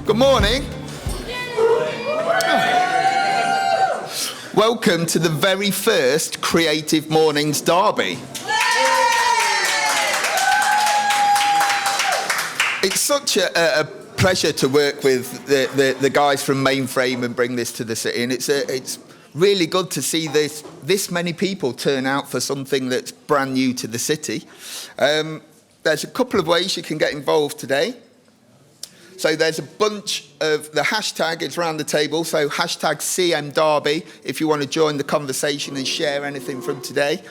Good morning. Welcome to the very first Creative Mornings Derby. It's such a pleasure to work with the guys from Mainframe and bring this to the city, and it's really good to see this many people turn out for something that's brand new to the city. There's a couple of ways you can get involved today. So there's a bunch of, the hashtag is around the table, so hashtag CM Derby if you want to join the conversation and share anything from today.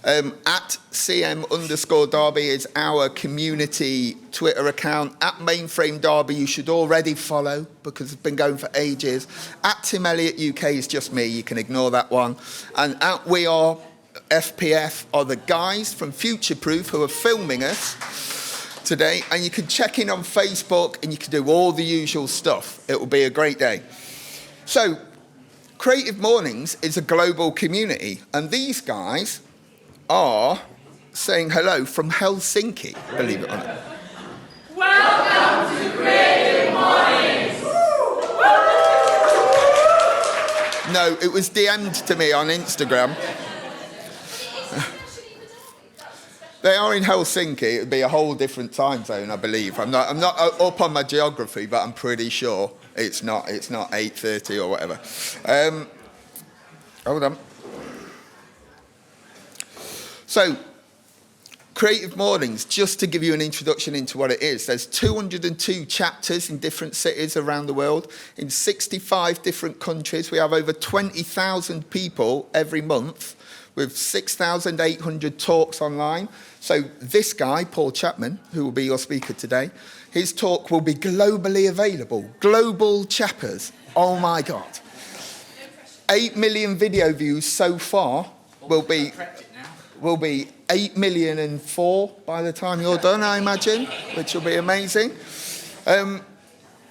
At CM_Derby is our community Twitter account. At Mainframe Derby you should already follow because it's been going for ages. At Tim Elliott UK is just me, you can ignore that one. And at We Are FPF are the guys from Future Proof who are filming us today, and you can check in on Facebook and you can do all the usual stuff. It will be a great day. So, Creative Mornings is a global community, and these guys are saying hello from Helsinki, believe it or not. Welcome to Creative Mornings! No, it was DM'd to me on Instagram. They are in Helsinki. It would be a whole different time zone, I believe. I'm not up on my geography, but I'm pretty sure it's not 8:30 or whatever. Hold on. So, Creative Mornings, just to give you an introduction into what it is, there's 202 chapters in different cities around the world, in 65 different countries. We have over 20,000 people every month, with 6,800 talks online. So this guy, Paul Chapman, who will be your speaker today, his talk will be globally available. Global chappers. Oh my God. 8 million video views so far will be 8,000,004 by the time you're done, I imagine, which will be amazing.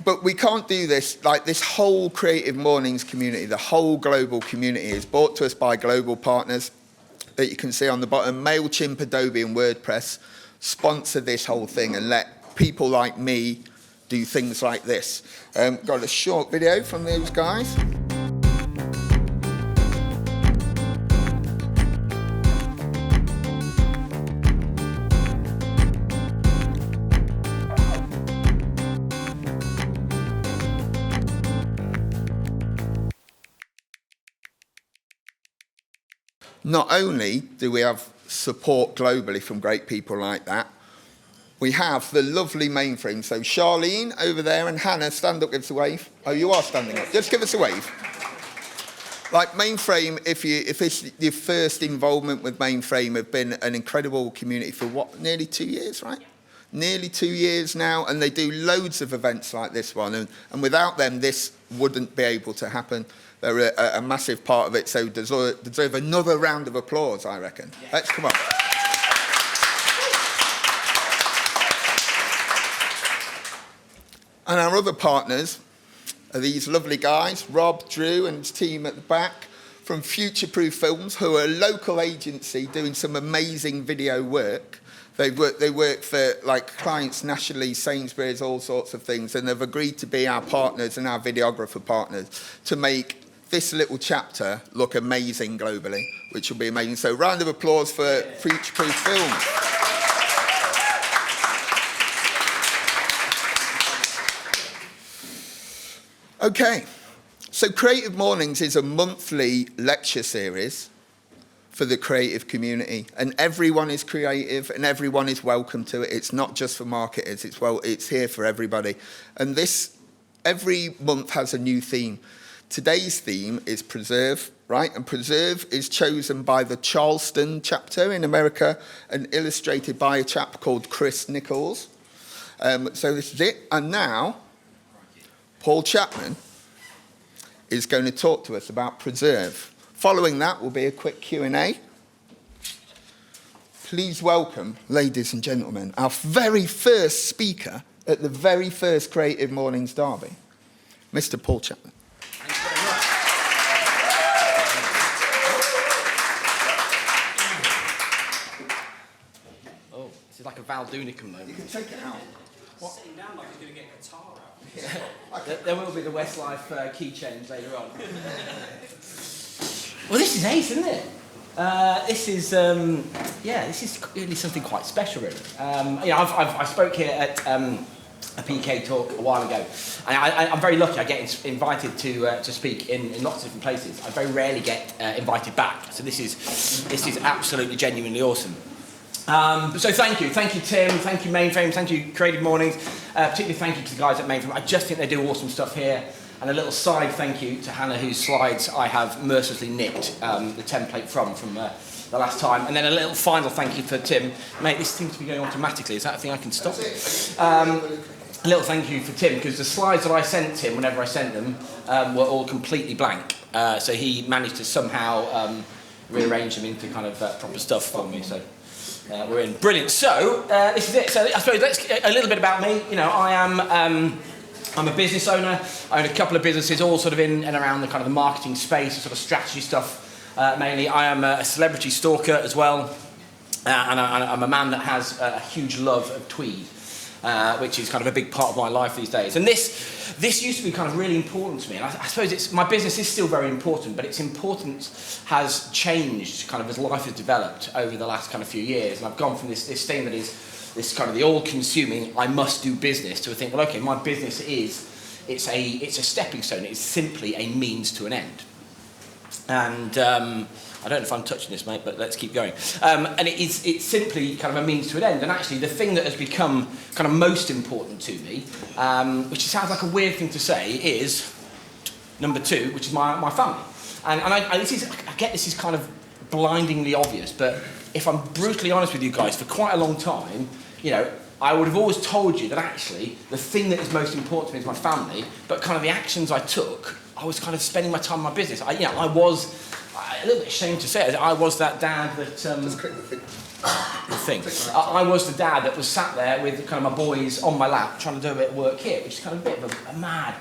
But we can't do this, like this whole Creative Mornings community, the whole global community is brought to us by global partners that you can see on the bottom. MailChimp, Adobe and WordPress sponsor this whole thing and let people like me do things like this. Got a short video from those guys. Not only do we have support globally from great people like that, we have the lovely Mainframe. So Charlene over there and Hannah, stand up, give us a wave. Oh, you are standing up. Just give us a wave. Like Mainframe, if it's your first involvement with Mainframe, have been an incredible community for what, nearly 2 years, right? Nearly 2 years now, and they do loads of events like this one, and without them, this wouldn't be able to happen. They're a massive part of it, so deserve another round of applause, I reckon. Yeah. Let's come on. And our other partners are these lovely guys, Rob, Drew and his team at the back from Future Proof Films, who are a local agency doing some amazing video work. They work for like clients nationally, Sainsbury's, all sorts of things, and they've agreed to be our partners and our videographer partners to make this little chapter look amazing globally, which will be amazing. So round of applause for Future Proof Films. Okay, so Creative Mornings is a monthly lecture series for the creative community, and everyone is creative and everyone is welcome to it. It's not just for marketers, it's here for everybody. And this, every month has a new theme. Today's theme is Preserve, right? And Preserve is chosen by the Charleston chapter in America and illustrated by a chap called Chris Nichols. So this is it. And now, Paul Chapman is going to talk to us about Preserve. Following that will be a quick Q&A. Please welcome, ladies and gentlemen, our very first speaker at the very first Creative Mornings Derby, Mr. Paul Chapman. Thanks very much. Oh, this is like a Val Doonicum moment. You can take it out. What? Sitting down like he's going to get a guitar out. There will be the Westlife key change later on. Well, this is ace, isn't it? This is really something quite special, really. I spoke here at a PK talk a while ago, and I'm very lucky. I get invited to speak in lots of different places. I very rarely get invited back, so this is absolutely genuinely awesome. So thank you Tim, thank you Mainframe, thank you Creative Mornings, particularly thank you to the guys at Mainframe. I just think they do awesome stuff here. And a little side thank you to Hannah, whose slides I have mercilessly nicked the template from the last time. And then a little final thank you for Tim. Mate, this seems to be going automatically. Is that a thing I can stop? A little thank you for Tim, because the slides that I sent Tim, whenever I sent them, were all completely blank. So he managed to somehow rearrange them into kind of proper stuff for me. So we're in. Brilliant. So this is it. So I suppose a little bit about me. I'm a business owner. I own a couple of businesses, all sort of in and around the kind of the marketing space, sort of strategy stuff mainly. I am a celebrity stalker as well, and I'm a man that has a huge love of tweed, which is kind of a big part of my life these days. And this used to be kind of really important to me, and I suppose my business is still very important, but its importance has changed kind of as life has developed over the last kind of few years. And I've gone from this thing that is this kind of the all-consuming, I must do business, to think, well, okay, my business it's a stepping stone. It's simply a means to an end. And I don't know if I'm touching this, mate, but let's keep going. And it's simply kind of a means to an end. And actually, the thing that has become kind of most important to me, which sounds like a weird thing to say, is number two, which is my family. And I get this is kind of blindingly obvious, but if I'm brutally honest with you guys, for quite a long time, I would have always told you that actually the thing that is most important to me is my family, but kind of the actions I took, I was kind of spending my time on my business. I was a little bit ashamed to say it, I was that dad that... I was the dad that was sat there with kind of my boys on my lap trying to do a bit of work here, which is kind of a bit of a mad,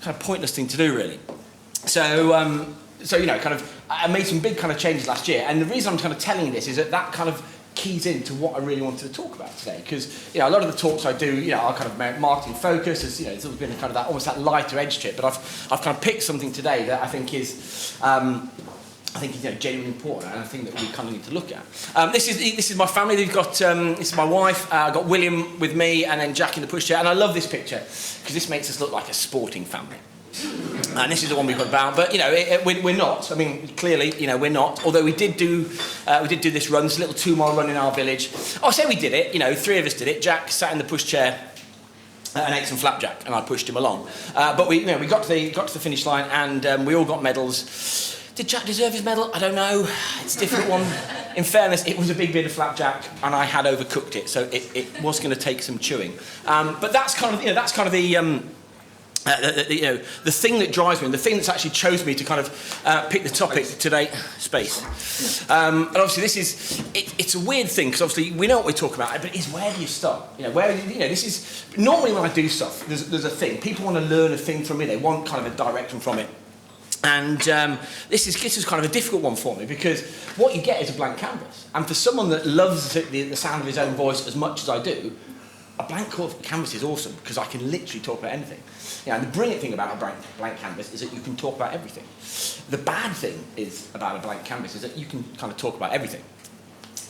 kind of pointless thing to do, really. So I made some big kind of changes last year, and the reason I'm kind of telling you this is that kind of keys into what I really wanted to talk about today, because a lot of the talks I do are kind of marketing focused, as it's always been kind of that almost that lighter edge to it, but I've kind of picked something today that I think is genuinely important, and I think that we kind of need to look at. This is my family. They've got this is my wife. I've got William with me, and then Jack in the pushchair. And I love this picture because this makes us look like a sporting family. And this is the one we've got about, but we're not. I mean, clearly, we're not. Although we did do this run, this little 2-mile run in our village. I say we did it. 3 of us did it. Jack sat in the pushchair and ate some flapjack, and I pushed him along. But we got to the finish line, and we all got medals. Did Jack deserve his medal? I don't know. It's a different one. In fairness, it was a big bit of flapjack, and I had overcooked it, so it was going to take some chewing. But that's kind of the thing that drives me, and the thing that's actually chose me to kind of pick the topic today, space. And obviously it's a weird thing, because obviously we know what we're talking about, but it's where do you start? This is, normally when I do stuff, there's a thing. People want to learn a thing from me, they want kind of a direction from it. And this is kind of a difficult one for me, because what you get is a blank canvas. And for someone that loves the sound of his own voice as much as I do, a blank canvas is awesome, because I can literally talk about anything. And the brilliant thing about a blank canvas is that you can talk about everything. The bad thing about a blank canvas is that you can kind of talk about everything.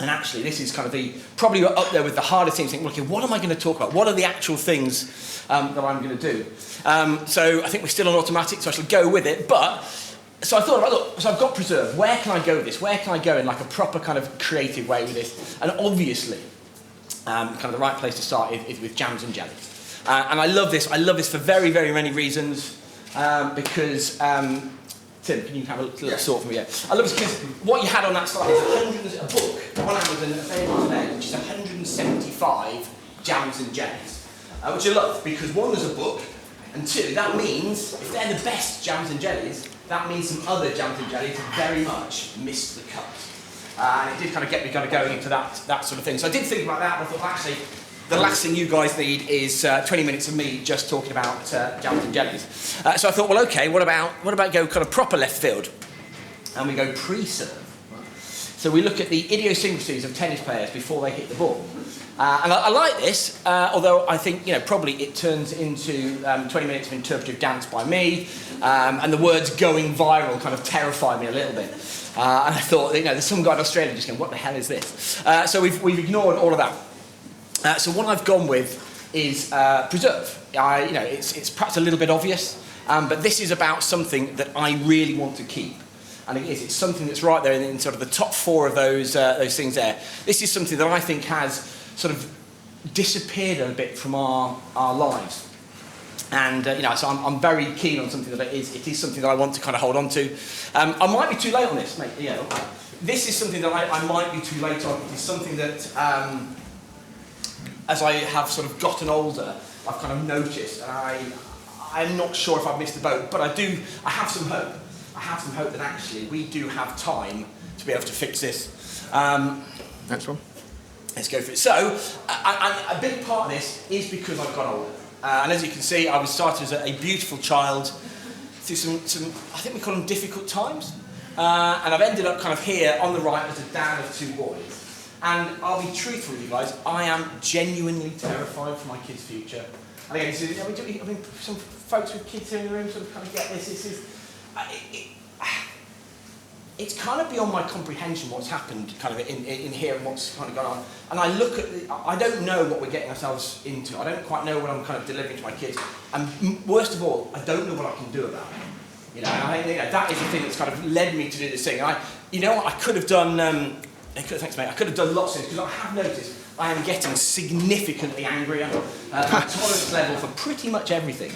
And actually, this is kind of probably up there with the hardest things. Think, okay, what am I going to talk about? What are the actual things that I'm going to do? So I think we're still on automatic, so I shall go with it. But so I thought, look, so I've got Preserve. Where can I go with this? Where can I go in like a proper kind of creative way with this? And obviously, kind of the right place to start is with jams and jellies. And I love this. I love this for very, very many reasons. Because Tim, can you have a little sort for me? Yeah. I love this because what you had on that slide is a book on Amazon available today, which is 175 jams and jellies, which I love because one, there's a book, and two, that means if they're the best jams and jellies, that means some other jams and jellies very much missed the cut. And it did kind of get me kind of going into that sort of thing. So I did think about that, and I thought, well, actually, the last thing you guys need is 20 minutes of me just talking about jams and jellies. So I thought, well, okay, what about go kind of proper left field? And we go Preserve. So we look at the idiosyncrasies of tennis players before they hit the ball. And I like this, although I think, probably it turns into 20 minutes of interpretive dance by me, and the words going viral kind of terrify me a little bit. And I thought, there's some guy in Australia just going, what the hell is this? So we've ignored all of that. So what I've gone with is preserve. It's perhaps a little bit obvious, but this is about something that I really want to keep. And it's something that's right there in sort of the top 4 of those things there. This is something that I think has sort of disappeared a bit from our lives. And, so I'm very keen on something that it is something that I want to kind of hold on to. I might be too late on this, mate. This is something that I might be too late on. It's something that, as I have sort of gotten older, I've kind of noticed. And I'm not sure if I've missed the boat, but I have some hope. I have some hope that actually we do have time to be able to fix this. Next one. Let's go for it. So, a big part of this is because I've got older. And as you can see, I was started as a beautiful child through some I think we call them difficult times. And I've ended up kind of here on the right as a dad of 2 boys. And I'll be truthful with you guys, I am genuinely terrified for my kids' future. And again, some folks with kids here in the room sort of kind of get this. It's kind of beyond my comprehension what's happened kind of in here and what's kind of gone on. And I look at I don't know what we're getting ourselves into. I don't quite know what I'm kind of delivering to my kids. And worst of all, I don't know what I can do about it. And I think that is the thing that's kind of led me to do this thing. And I could have done, thanks mate, I could have done lots of things because I have noticed I am getting significantly angrier. My tolerance level for pretty much everything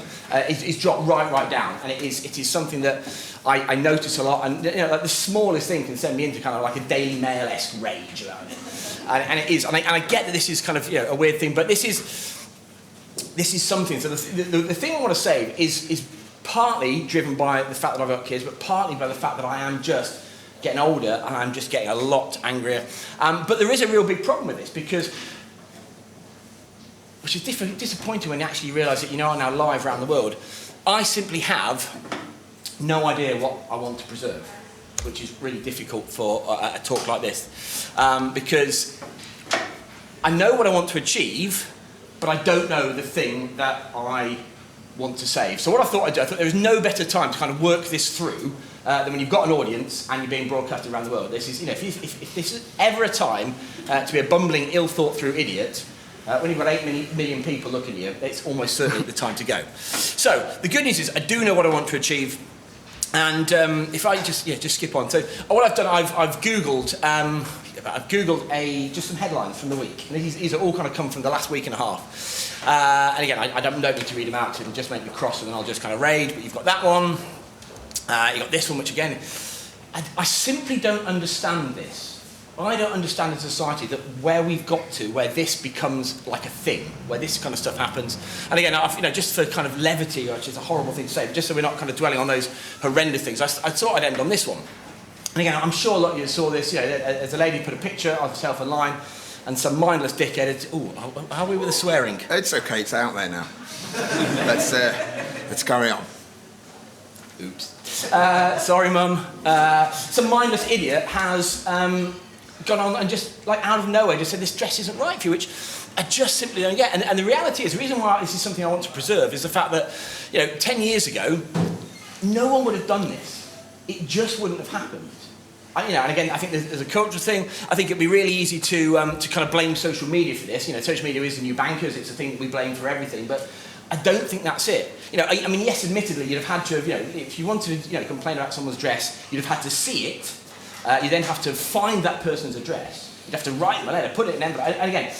is dropped right down, and it is something that I notice a lot. And like the smallest thing can send me into kind of like a Daily Mail-esque rage about it. And it is, and I get that this is kind of a weird thing, but this is something. So the thing I want to say is partly driven by the fact that I've got kids, but partly by the fact that I am just getting older and I'm just getting a lot angrier. But there is a real big problem with this which is disappointing when you actually realise that are now live around the world. I simply have no idea what I want to preserve, which is really difficult for a talk like this. Because I know what I want to achieve, but I don't know the thing that I want to save. So what I thought there was no better time to kind of work this through than when you've got an audience and you're being broadcasted around the world. This is, if this is ever a time to be a bumbling, ill-thought-through idiot, when you've got 8 million people looking at you, it's almost certainly the time to go. So the good news is I do know what I want to achieve, and if I just skip on. So what I've done, I've Googled just some headlines from the week. And these are all kind of come from the last week and a half. And again, I don't need to read them out, so it'll just make me cross and then I'll just kind of raid. But you've got that one. You've got this one, which again, I simply don't understand this. I don't understand as a society that where we've got to, where this becomes like a thing, where this kind of stuff happens. And again, just for kind of levity, which is a horrible thing to say, but just so we're not kind of dwelling on those horrendous things, I thought I'd end on this one. And again, I'm sure a lot of you saw this. As a lady put a picture of herself online, and some mindless dickhead. How are we with the swearing? It's okay. It's out there now. Let's carry on. Oops. Sorry, Mum. Some mindless idiot has gone on and just, like, out of nowhere, just said this dress isn't right for you, which I just simply don't get. And the reality is, the reason why this is something I want to preserve is the fact that, 10 years ago, no one would have done this. It just wouldn't have happened. And again, I think there's a cultural thing. I think it'd be really easy to kind of blame social media for this. Social media is the new bankers. It's a thing that we blame for everything. But I don't think that's it. Yes, admittedly, you'd have had to have, if you wanted to, complain about someone's dress, you'd have had to see it. You then have to find that person's address. You'd have to write them a letter, put it in an envelope. And again,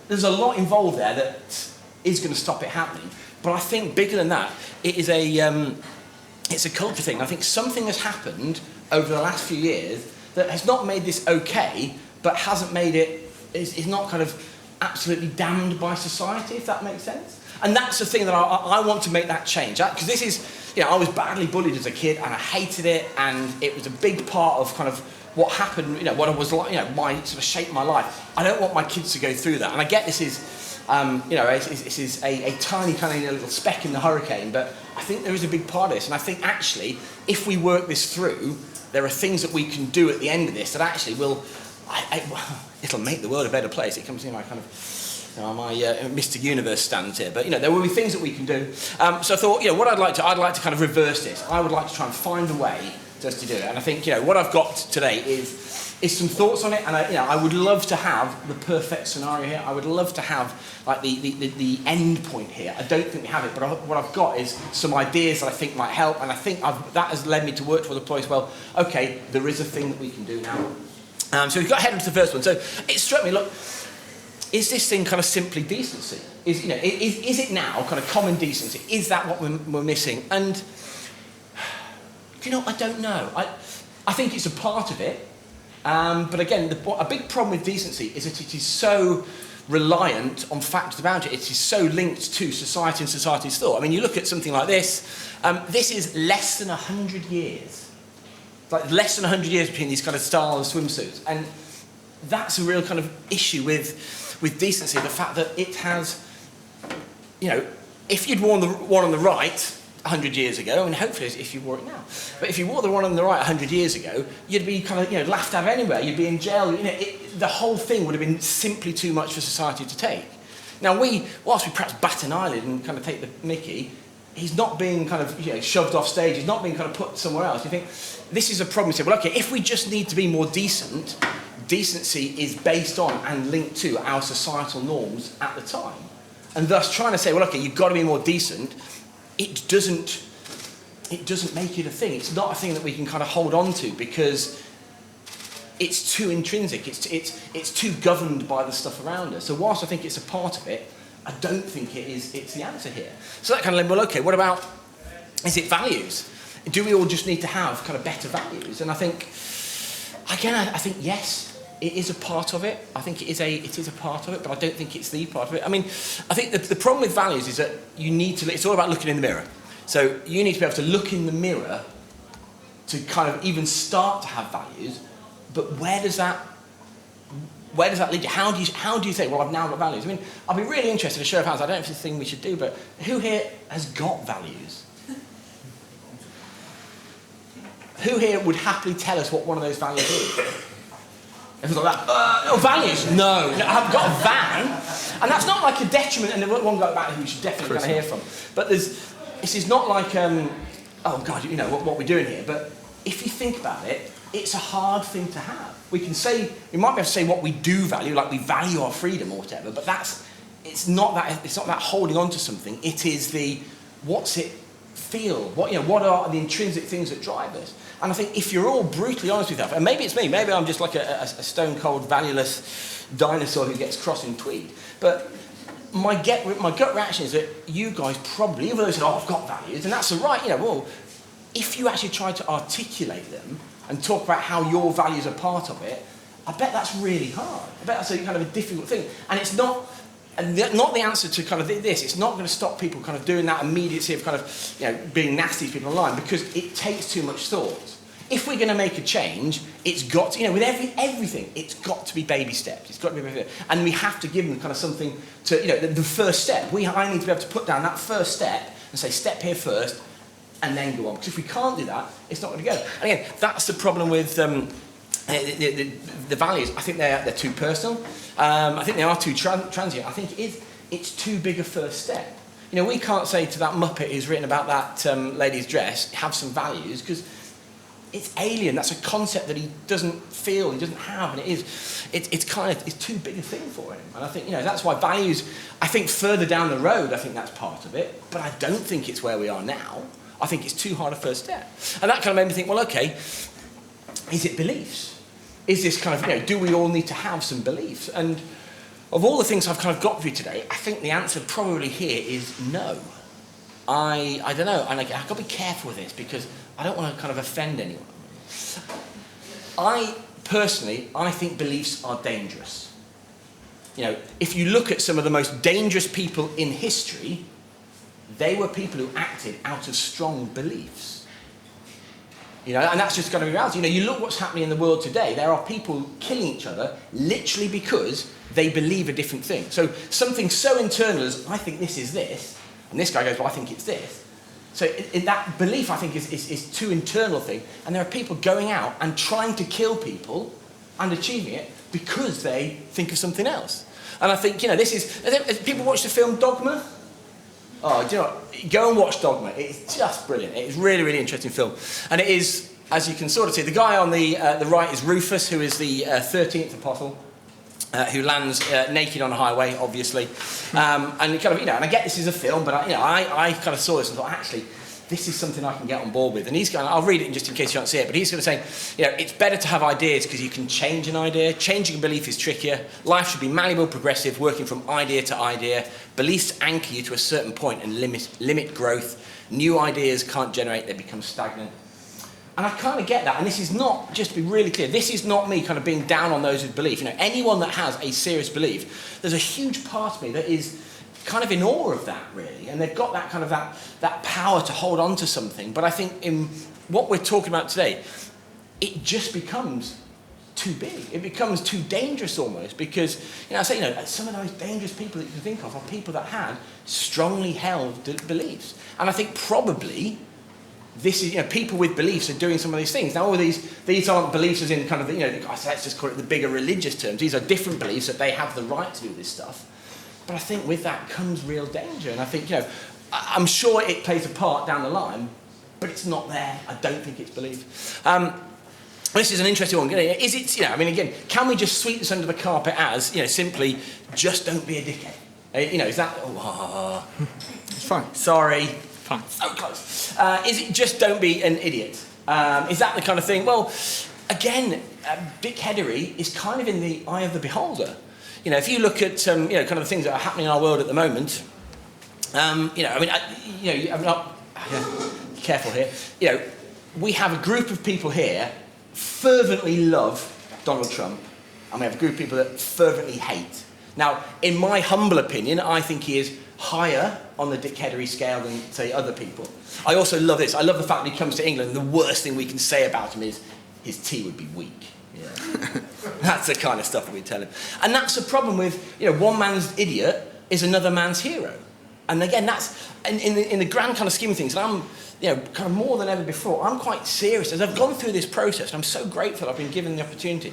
there's a lot involved there that is going to stop it happening. But I think bigger than that, it is it's a culture thing. I think something has happened over the last few years that has not made this okay, but hasn't made it, is not kind of absolutely damned by society, if that makes sense. And that's the thing that I want to make that change. Because this is, I was badly bullied as a kid and I hated it, and it was a big part of kind of what happened, what I was like, my sort of shaped my life. I don't want my kids to go through that. And I get this is, this is a tiny kind of little speck in the hurricane, but I think there is a big part of this. And I think actually, if we work this through, there are things that we can do at the end of this that actually will, it'll make the world a better place. It comes in my kind of, my Mr. Universe stands here, but there will be things that we can do. So I thought, what I'd like to kind of reverse this. I would like to try and find a way just to do it. And I think, what I've got today is some thoughts on it, and I would love to have the perfect scenario here. I would love to have like the end point here. I don't think we have it, but what I've got is some ideas that I think might help, and I think that has led me to work toward the place. Well, okay, there is a thing that we can do now. So we've got ahead into the first one. So it struck me, look, is this thing kind of simply decency? Is it now kind of common decency? Is that what we're missing? And I don't know. I think it's a part of it. But again, a big problem with decency is that it is so reliant on factors about it. It is so linked to society and society's thought. I mean, you look at something like this. This is less than 100 years. Like less than 100 years between these kind of styles of swimsuits. And that's a real kind of issue with decency. The fact that it has, if you'd worn the one on the right 100 years ago, and hopefully if you wore it now, but if you wore the one on the right 100 years ago, you'd be kind of laughed at anywhere. You'd be in jail. The whole thing would have been simply too much for society to take. Now whilst we perhaps bat an eyelid and kind of take the mickey, he's not being kind of shoved off stage. He's not being kind of put somewhere else. You think this is a problem? You say, well, okay, if we just need to be more decent, decency is based on and linked to our societal norms at the time, and thus trying to say, well, okay, you've got to be more decent. It doesn't make it a thing. It's not a thing that we can kind of hold on to because it's too intrinsic. It's too governed by the stuff around us. So whilst I think it's a part of it, I don't think it's the answer here. So that kind of led, well, okay, what about, is it values? Do we all just need to have kind of better values? And I think, again, I think yes, it is a part of it. I think it is a part of it, but I don't think it's the part of it. I mean, I think the problem with values is that it's all about looking in the mirror. So you need to be able to look in the mirror to kind of even start to have values, but where does that lead you? How do you say, well, I've now got values? I mean, I'd be really interested in a show of hands. I don't know if it's a thing we should do, but who here has got values? Who here would happily tell us what one of those values is? Everyone's like that. Values? No, I've got a van, and that's not like a detriment. And there one guy back who you should definitely kind of hear from. But this is not like, oh God, what we're doing here. But if you think about it, it's a hard thing to have. We might be able to say what we do value, like we value our freedom or whatever. But it's not that holding on to something. It is what's it feel? What are the intrinsic things that drive us? And I think if you're all brutally honest with that, and maybe it's me, maybe I'm just like a stone-cold, valueless dinosaur who gets cross in tweed, but my gut reaction is that you guys probably, even though you said, oh, I've got values, and that's all right, well, if you actually try to articulate them and talk about how your values are part of it, I bet that's really hard. I bet that's a kind of a difficult thing. And it's not the answer to kind of this. It's not going to stop people kind of doing that immediacy of kind of, being nasty to people online, because it takes too much thought. If we're going to make a change, it's got to, with everything, it's got to be baby steps. It's got to be baby steps. And we have to give them kind of something to, the first step. I need to be able to put down that first step and say, step here first, and then go on. Because if we can't do that, it's not going to go. And again, that's the problem with the values. I think they're too personal. I think they are too transient. I think it's too big a first step. We can't say to that Muppet who's written about that lady's dress, have some values, because it's alien. That's a concept that he doesn't feel, he doesn't have, and it's too big a thing for him. And I think that's why values. I think further down the road, I think that's part of it, but I don't think it's where we are now. I think it's too hard a first step, and that kind of made me think. Well, okay, is it beliefs? Is this kind of do we all need to have some beliefs? And of all the things I've kind of got for you today, I think the answer probably here is no. I don't know, and I've got to be careful with this because I don't want to kind of offend anyone. I think beliefs are dangerous. If you look at some of the most dangerous people in history, they were people who acted out of strong beliefs. And that's just going to be reality. You look what's happening in the world today. There are people killing each other literally because they believe a different thing. So something so internal as, I think this is this, and this guy goes, well, I think it's this. So in that belief, I think, is too internal thing. And there are people going out and trying to kill people and achieving it because they think of something else. And I think, this is... Has people watched the film Dogma? Oh, do you know what? Go and watch Dogma. It's just brilliant. It's a really, really interesting film. And it is, as you can sort of see, the guy on the right is Rufus, who is the 13th apostle. Who lands naked on a highway, obviously, and kind of, and I get this is a film, but I kind of saw this and thought, actually, this is something I can get on board with. And he's going, I'll read it just in case you don't see it, but he's going to say, it's better to have ideas because you can change an idea. Changing a belief is trickier. Life should be malleable, progressive, working from idea to idea. Beliefs anchor you to a certain point and limit growth. New ideas can't generate; they become stagnant. And I kind of get that, and this is not, just to be really clear, this is not me kind of being down on those with belief. Anyone that has a serious belief, there's a huge part of me that is kind of in awe of that, really. And they've got that kind of that power to hold on to something. But I think in what we're talking about today, it just becomes too big. It becomes too dangerous almost, because, I say, some of those dangerous people that you can think of are people that had strongly held beliefs. And I think probably... this is, people with beliefs are doing some of these things. Now, all these aren't beliefs as in kind of, let's just call it the bigger religious terms. These are different beliefs that they have the right to do this stuff. But I think with that comes real danger. And I think, I'm sure it plays a part down the line, but it's not there. I don't think it's belief. This is an interesting one. Is it, again, can we just sweep this under the carpet as, simply just don't be a dickhead? Is that, It's fine. Sorry. Fine. So close. Is it just don't be an idiot? Is that the kind of thing? Well, again, dickheadery is kind of in the eye of the beholder. If you look at kind of the things that are happening in our world at the moment, I'm not careful here. We have a group of people here fervently love Donald Trump, and we have a group of people that fervently hate. Now, in my humble opinion, I think he is higher on the dickheadery scale than, say, other people. I also love this. I love the fact that he comes to England and the worst thing we can say about him is his tea would be weak. Yeah. That's the kind of stuff that we tell him. And that's the problem with, one man's idiot is another man's hero. And again, that's, in the grand kind of scheme of things, and I'm, kind of more than ever before, I'm quite serious. As I've gone through this process, and I'm so grateful I've been given the opportunity,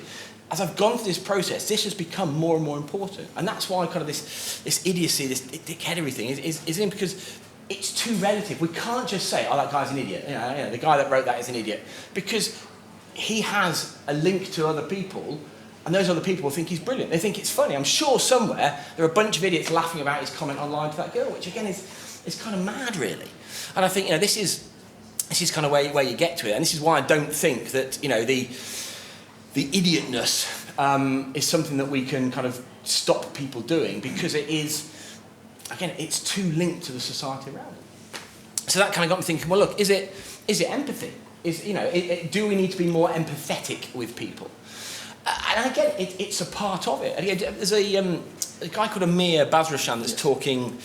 as I've gone through this process, this has become more and more important. And that's why kind of this idiocy, this dickheadery thing is in, because it's too relative. We can't just say, that guy's an idiot. The guy that wrote that is an idiot. Because he has a link to other people, and those other people will think he's brilliant. They think it's funny. I'm sure somewhere there are a bunch of idiots laughing about his comment online to that girl, which again is kind of mad, really. And I think, this is kind of where you get to it. And this is why I don't think that, the idiotness is something that we can kind of stop people doing, because it is, again, it's too linked to the society around it. So that kind of got me thinking, well, look, is it empathy? Do we need to be more empathetic with people? And again, it's a part of it. And again, there's a guy called Amir Bazrashan that's talking.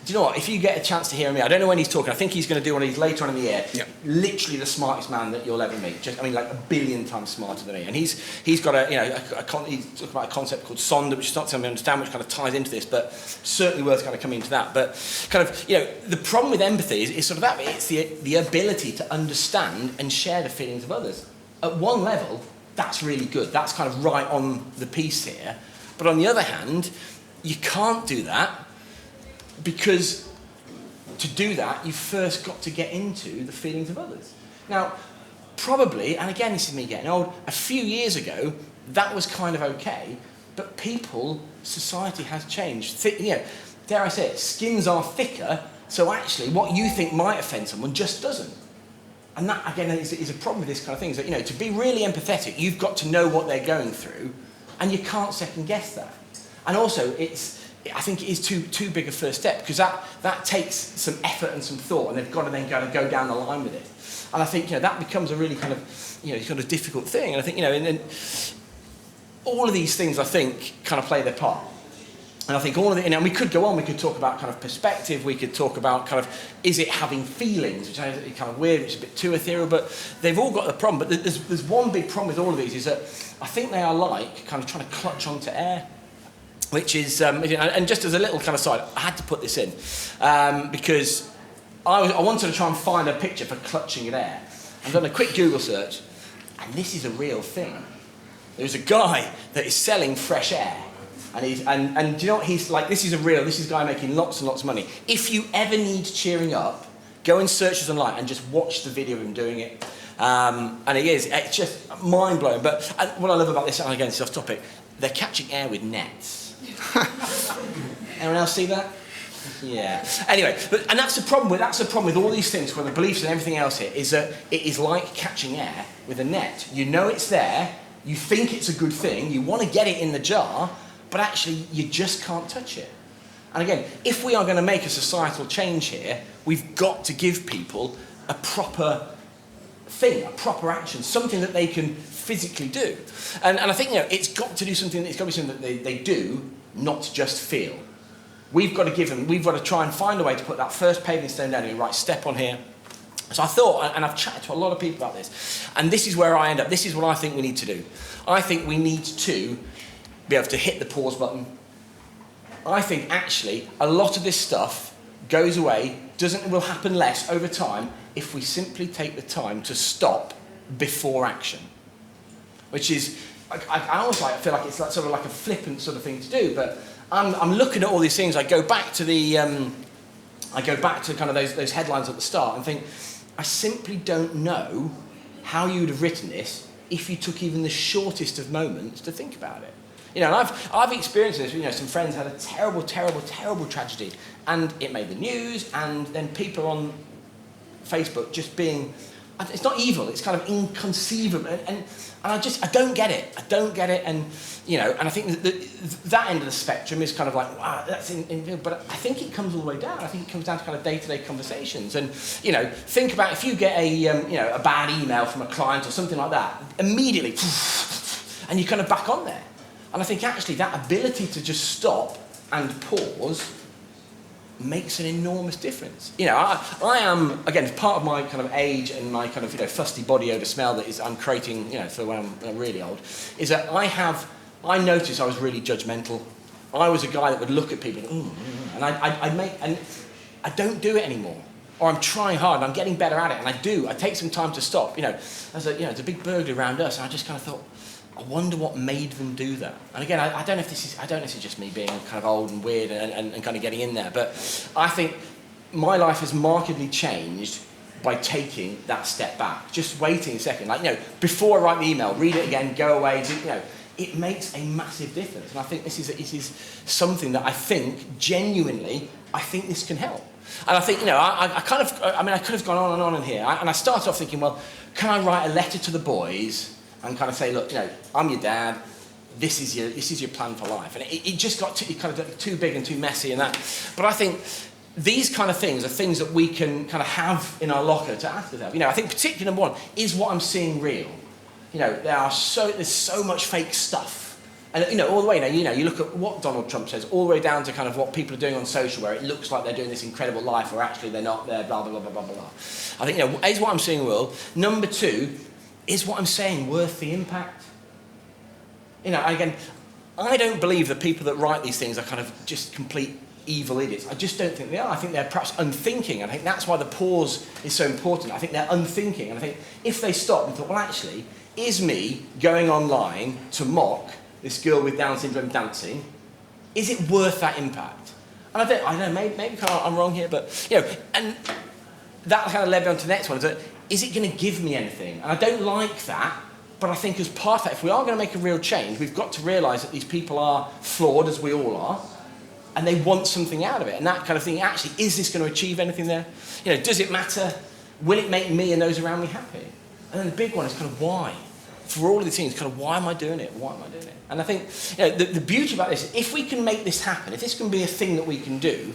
Do you know what? If you get a chance to hear him, I don't know when he's talking. I think he's going to do one of these later on in the year. Yeah. Literally the smartest man that you'll ever meet. Like 1 billion times smarter than me. And he's got he's talking about a concept called Sonder, which is not something I understand, which kind of ties into this, but certainly worth kind of coming into that. But kind of, the problem with empathy is sort of that. It's the ability to understand and share the feelings of others. At one level, that's really good. That's kind of right on the piece here. But on the other hand, you can't do that, because to do that, you've first got to get into the feelings of others. Now, probably, and again, this is me getting old, a few years ago, that was kind of okay, but society has changed. Dare I say it, skins are thicker, so actually what you think might offend someone just doesn't. And that, again, is a problem with this kind of thing, is that, to be really empathetic, you've got to know what they're going through, and you can't second guess that. And also, I think it is too big a first step, because that takes some effort and some thought, and they've got to then go down the line with it. And I think that becomes a really kind of difficult thing. And I think and all of these things I think kind of play their part. And I think all of it, and we could go on. We could talk about kind of perspective. We could talk about kind of, is it having feelings, which is kind of weird, which is a bit too ethereal. But they've all got the problem. But there's one big problem with all of these, is that I think they are like kind of trying to clutch onto air. Which is, and just as a little kind of side, I had to put this in, because I wanted to try and find a picture for clutching at air. I've done a quick Google search, and this is a real thing. There's a guy that is selling fresh air. And do you know what, he's like, this is a guy making lots and lots of money. If you ever need cheering up, go and search this online and just watch the video of him doing it. And it's just mind-blowing. But what I love about this, and again, it's off topic, they're catching air with nets. Anyone else see that? Yeah. Anyway, and that's the problem with all these things, with the beliefs and everything else here, is that it is like catching air with a net. You know it's there, you think it's a good thing, you want to get it in the jar, but actually you just can't touch it. And again, if we are going to make a societal change here, we've got to give people a proper thing, a proper action, something that they can physically do. And I think, it's got to be something that they do, not just feel. We've got to try and find a way to put that first paving stone down and right, step on here. So I thought, and I've chatted to a lot of people about this, and this is where I end up. This is what I think we need to do. I think we need to be able to hit the pause button. I think actually a lot of this stuff goes away, will happen less over time if we simply take the time to stop before action. Which is, I always feel like it's sort of like a flippant sort of thing to do, but I'm looking at all these things. I go back to kind of those headlines at the start and think, I simply don't know how you would have written this if you took even the shortest of moments to think about it. And I've experienced this. Some friends had a terrible, terrible, terrible tragedy, and it made the news, and then people on Facebook just being, it's not evil, it's kind of inconceivable, and I don't get it. And I think that end of the spectrum is kind of like, wow, that's but I think it comes all the way down. I think it comes down to kind of day-to-day conversations. And think about if you get a bad email from a client or something like that, immediately, and you're kind of back on there. And I think actually that ability to just stop and pause makes an enormous difference. I am, again, part of my kind of age and my kind of fusty body odor smell that I'm creating, for when I'm really old, is that I noticed I was really judgmental. I was a guy that would look at people and I don't do it anymore. Or I'm trying hard and I'm getting better at it, and I take some time to stop. There's a big burglar around us, and I just kind of thought, I wonder what made them do that. And again, I don't know if this is just me being kind of old and weird and kind of getting in there, but I think my life has markedly changed by taking that step back, just waiting a second. Before I write the email, read it again, go away, it makes a massive difference. And I think this is something that I think genuinely, this can help. And I think, I could have gone on and on in here. And I started off thinking, well, can I write a letter to the boys and kind of say, look, I'm your dad. This is your plan for life. And it just got too big and too messy and that. But I think these kind of things are things that we can kind of have in our locker to ask ourselves. I think particularly number one, is what I'm seeing real? There's so much fake stuff. And all the way, you look at what Donald Trump says, all the way down to kind of what people are doing on social, where it looks like they're doing this incredible life, or actually they're not. They're blah blah blah blah blah blah. I think is what I'm seeing real. Number two, is what I'm saying worth the impact? Again, I don't believe the people that write these things are kind of just complete evil idiots. I just don't think they are. I think they're perhaps unthinking. I think that's why the pause is so important. I think they're unthinking. And I think if they stop and thought, well, actually, is me going online to mock this girl with Down syndrome dancing, is it worth that impact? And I don't know, maybe I'm wrong here, but, and that kind of led me on to the next one, is it going to give me anything? And I don't like that, but I think as part of that, if we are going to make a real change, we've got to realise that these people are flawed, as we all are, and they want something out of it. And that kind of thing, actually, is this going to achieve anything there? Does it matter? Will it make me and those around me happy? And then the big one is kind of why. For all of these things, kind of why am I doing it? Why am I doing it? And I think the beauty about this is if we can make this happen, if this can be a thing that we can do,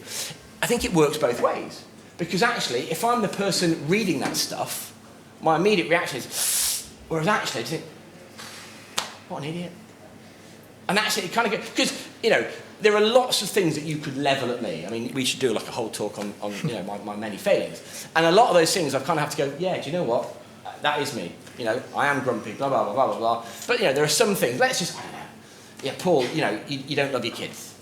I think it works both ways. Because actually, if I'm the person reading that stuff, my immediate reaction is, whereas actually, I think, what an idiot. And actually, it kind of goes, because, there are lots of things that you could level at me. I mean, we should do like a whole talk on my many failings. And a lot of those things I kind of have to go, yeah, do you know what? That is me. I am grumpy, blah, blah, blah, blah, blah, blah. But, there are some things, let's just, I don't know. Yeah, Paul, you don't love your kids.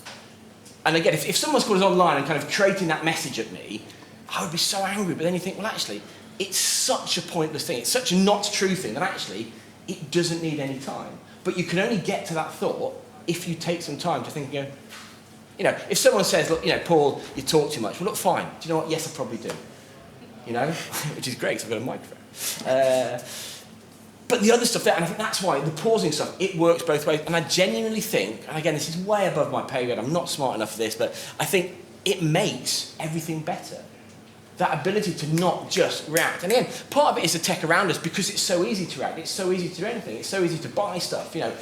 And again, if someone's called us online and kind of creating that message at me, I would be so angry. But then you think, well, actually, it's such a pointless thing. It's such a not true thing that actually it doesn't need any time. But you can only get to that thought if you take some time to think and go, you know, if someone says, look, you know, Paul, you talk too much. Well, look, fine. Do you know what? Yes, I probably do. You know, which is great because I've got a microphone. But the other stuff there, and I think that's why the pausing stuff, it works both ways. And I genuinely think, and again, this is way above my pay grade, I'm not smart enough for this, but I think it makes everything better. That ability to not just react. And again, part of it is the tech around us because it's so easy to react. It's so easy to do anything. It's so easy to buy stuff. You know,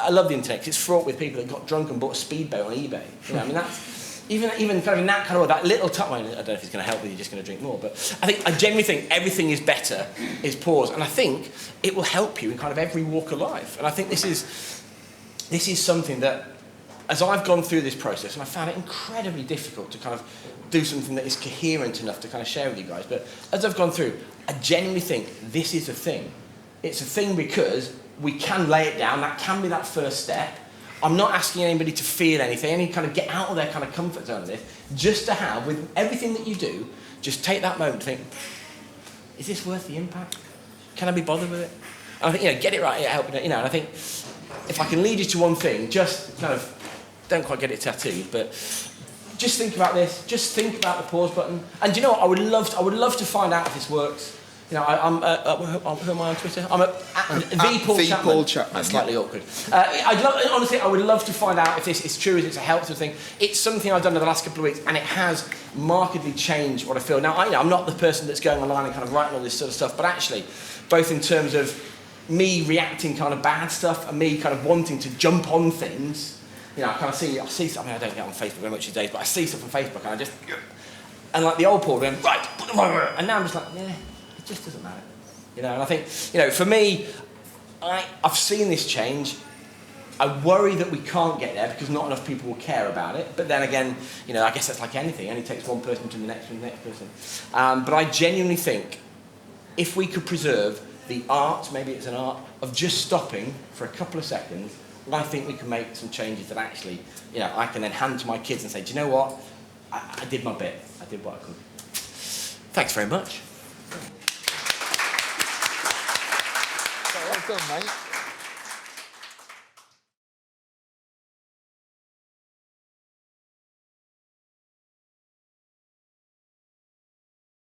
I love the internet 'cause it's fraught with people that got drunk and bought a speedboat on eBay. You know, I mean, that's even kind of in that kind of way, that little touch. I don't know if it's going to help with you, just going to drink more. But I genuinely think everything is better is pause, and I think it will help you in kind of every walk of life. And I think this is something that, as I've gone through this process, and I found it incredibly difficult to kind of do something that is coherent enough to kind of share with you guys. But as I've gone through, I genuinely think this is a thing. It's a thing because we can lay it down. That can be that first step. I'm not asking anybody to feel anything, any kind of get out of their kind of comfort zone of this, just to have, with everything that you do, just take that moment to think, is this worth the impact? Can I be bothered with it? And I think, you know, get it right, it'll help, you know, and I think if I can lead you to one thing, just kind of, don't quite get it tattooed, but just think about this, just think about the pause button. And do you know what, I would love to find out if this works. You know, who am I on Twitter? I'm at Paul Chapman. That's slightly awkward. Honestly, I would love to find out if this is true, if it's a helpful thing. It's something I've done in the last couple of weeks, and it has markedly changed what I feel. Now, I'm not the person that's going online and kind of writing all this sort of stuff, but actually, both in terms of me reacting kind of bad stuff and me kind of wanting to jump on things, you know, I kind of see, I mean, I don't get on Facebook very much these days, but I see stuff on Facebook and and like the old Paul going, right, and now I'm just like, yeah. It just doesn't matter, you know. And I think, you know, for me, I've seen this change. I worry that we can't get there because not enough people will care about it. But then again, you know, I guess that's like anything. It only takes one person to the next person. But I genuinely think if we could preserve the art, maybe it's an art, of just stopping for a couple of seconds, I think we can make some changes that actually, you know, I can then hand to my kids and say, do you know what? I did my bit. I did what I could. Thanks very much. Well done, mate.